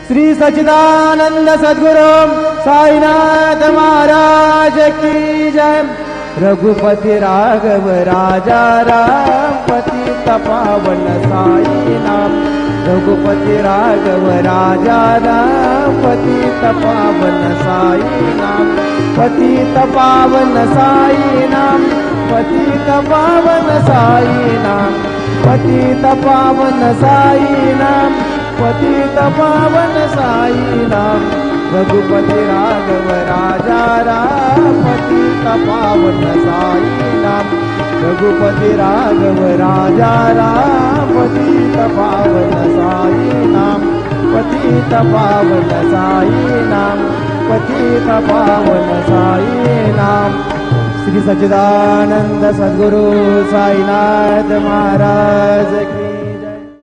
श्री सच्चिदानंद सद्गुरु साईनाथ महाराज की जय। रघुपति राघव राजा राम पतित पावन साई नाम। रघुपति राघव राजा राम पतित पावन साई नाम। पतित पावन साई नाम। पतित पावन साई नाम। पतित पावन साई नाम। पतित पावन साई नाम। रघुपति राघव राजा राम पतित पावन साई नाम। रघुपति राघव राजा राम पतित पावन साई नाम। पतित पावन साई नाम। पतित पावन साई नाम। श्री सच्चिदानंद सद्गुरु साईनाथ महाराज की